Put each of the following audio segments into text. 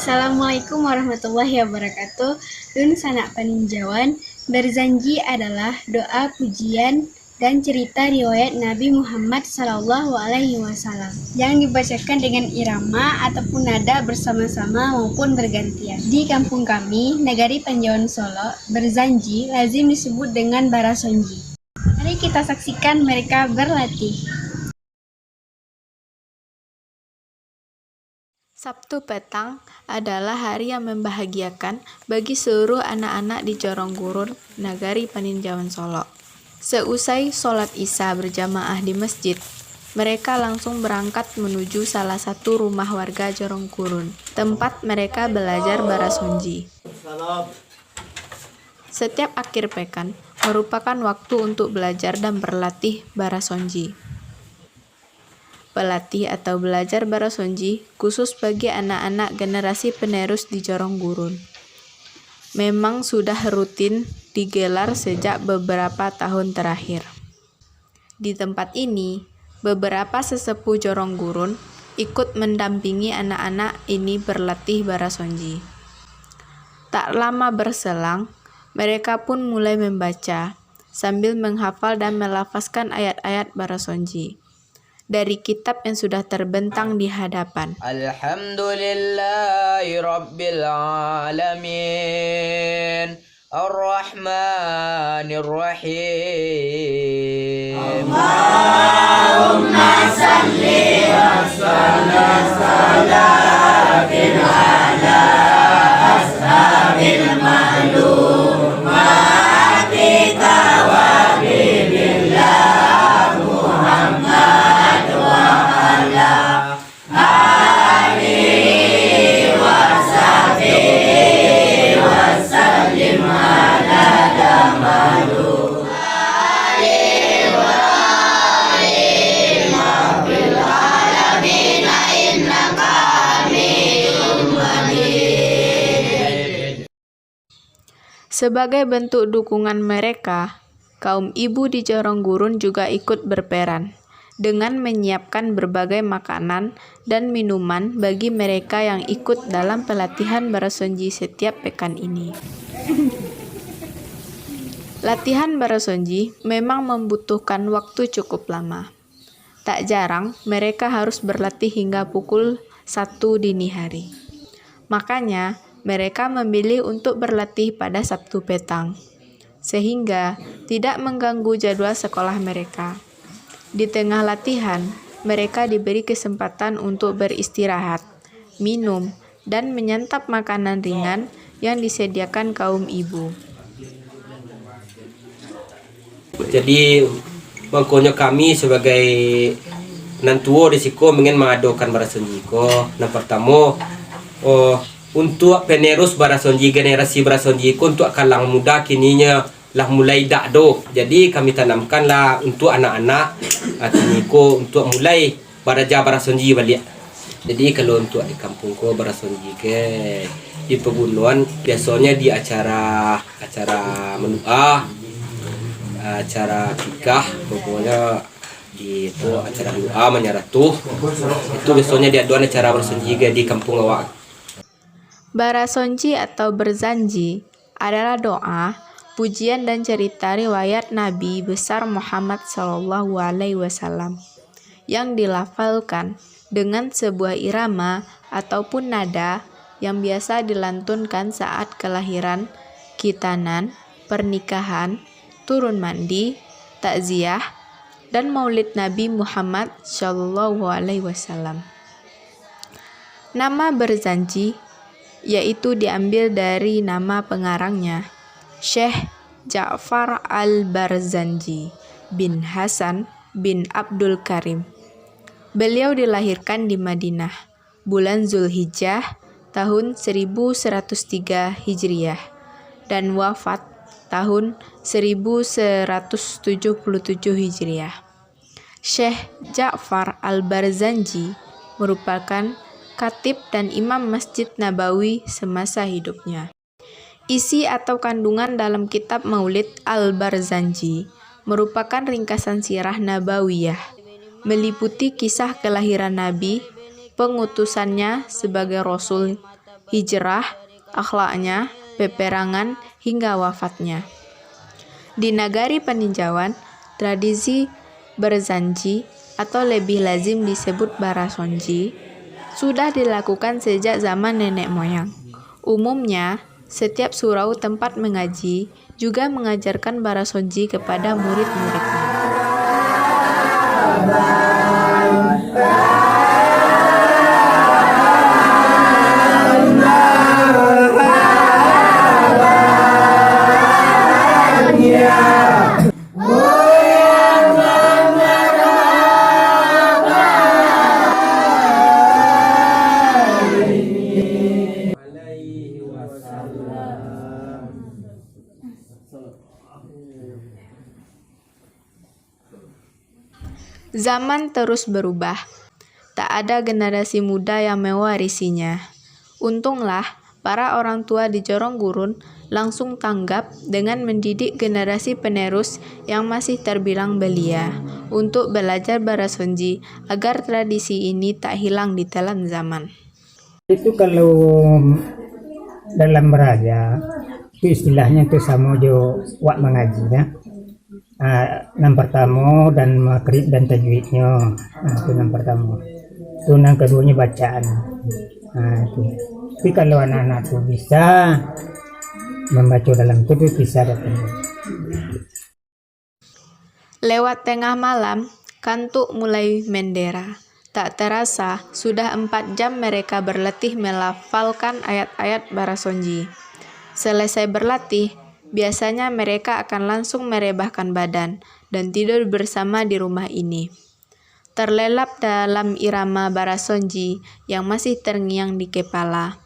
Assalamualaikum warahmatullahi wabarakatuh. Dun sanak paninjauan, berzanji adalah doa pujian dan cerita riwayat Nabi Muhammad SAW yang dibacakan dengan irama ataupun nada bersama-sama maupun bergantian. Di kampung kami, Negari Panjauan Solo, berzanji lazim disebut dengan barasonji. Mari kita saksikan mereka berlatih. Sabtu petang adalah hari yang membahagiakan bagi seluruh anak-anak di Jorong Gurun, Nagari Paninjauan Solo. Seusai sholat Isya berjamaah di masjid, mereka langsung berangkat menuju salah satu rumah warga Jorong Gurun, tempat mereka belajar barasonji. Setiap akhir pekan merupakan waktu untuk belajar dan berlatih barasonji. Pelatih atau belajar barasonji khusus bagi anak-anak generasi penerus di Jorong Gurun. Memang sudah rutin digelar sejak beberapa tahun terakhir. Di tempat ini, beberapa sesepuh Jorong Gurun ikut mendampingi anak-anak ini berlatih barasonji. Tak lama berselang, mereka pun mulai membaca sambil menghafal dan melafazkan ayat-ayat barasonji dari kitab yang sudah terbentang di hadapan. Alhamdulillahi Rabbil Alamin Ar-Rahmanir Rahim Allahumma salli wa salatin ala ashabil ma'lumati tawabilillah Muhammad Sebagai bentuk dukungan mereka, kaum ibu di Jorong Gurun juga ikut berperan dengan menyiapkan berbagai makanan dan minuman bagi mereka yang ikut dalam pelatihan barasonji setiap pekan ini. Latihan barasonji memang membutuhkan waktu cukup lama. Tak jarang mereka harus berlatih hingga pukul 1 dini hari. Makanya, mereka memilih untuk berlatih pada Sabtu petang, sehingga tidak mengganggu jadwal sekolah mereka. Di tengah latihan, mereka diberi kesempatan untuk beristirahat, minum, dan menyantap makanan ringan yang disediakan kaum ibu. Jadi, makanya kami sebagai nantuo di siko ingin mengadakan barasonji ko. Nah, pertama, untuk penerus barasonji generasi barasonji ko untuk kalang muda kininya lah mulai dak do. Jadi kami tanamkanlah untuk anak-anak kini ko untuk mulai belajar barasonji balik. Jadi kalau untuk di kampung ko barasonji ke di pegunungan biasanya di acara menua, acara nikah, pokoknya di itu acara doa menyaratuh itu biasanya diaduan acara barasonji di kampung awak. Barasonji atau berzanji adalah doa, pujian dan cerita riwayat Nabi besar Muhammad SAW yang dilafalkan dengan sebuah irama ataupun nada yang biasa dilantunkan saat kelahiran, khitanan, pernikahan, turun mandi, takziah, dan maulid Nabi Muhammad SAW. Nama berzanji yaitu diambil dari nama pengarangnya, Syekh Ja'far al-Barzanji bin Hasan bin Abdul Karim. Beliau dilahirkan di Madinah bulan Zulhijjah tahun 1103 Hijriah dan wafat tahun 1177 Hijriah. Syekh Ja'far al-Barzanji merupakan khatib dan imam Masjid Nabawi semasa hidupnya. Isi atau kandungan dalam kitab Maulid Al-Barzanji merupakan ringkasan sirah Nabawiyah, meliputi kisah kelahiran Nabi, pengutusannya sebagai Rasul, hijrah, akhlaknya, peperangan, hingga wafatnya. Di negari peninjauan, tradisi berzanji atau lebih lazim disebut barasonji sudah dilakukan sejak zaman nenek moyang. Umumnya, setiap surau tempat mengaji juga mengajarkan barasonji kepada murid-muridnya. Zaman terus berubah. Tak ada generasi muda yang mewarisinya. Untunglah, para orang tua di Jorong Gurun langsung tanggap dengan mendidik generasi penerus yang masih terbilang belia untuk belajar barasonji agar tradisi ini tak hilang di telan zaman. Itu kalau dalam beraja, itu istilahnya itu samojo wak mengaji ya. Yang pertama dan makrib dan tajwidnya, itu yang pertama. Itu yang keduanya bacaan. Itu. Tapi kalau anak-anak itu bisa membaca dalam itu bisa dapat. Lewat tengah malam, kantuk mulai mendera. Tak terasa, sudah 4 jam mereka berlatih melafalkan ayat-ayat barasonji. Selesai berlatih, biasanya mereka akan langsung merebahkan badan dan tidur bersama di rumah ini. Terlelap dalam irama barasonji yang masih terngiang di kepala.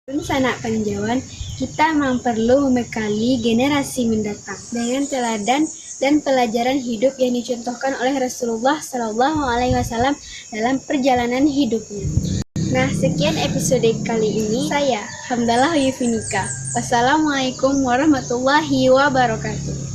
Sanak peninjauan, kita memang perlu membekali generasi mendatang dengan teladan dan pelajaran hidup yang dicontohkan oleh Rasulullah SAW dalam perjalanan hidupnya. Nah, sekian episode kali ini. Saya, Hamdalah Yufinika. Wassalamualaikum warahmatullahi wabarakatuh.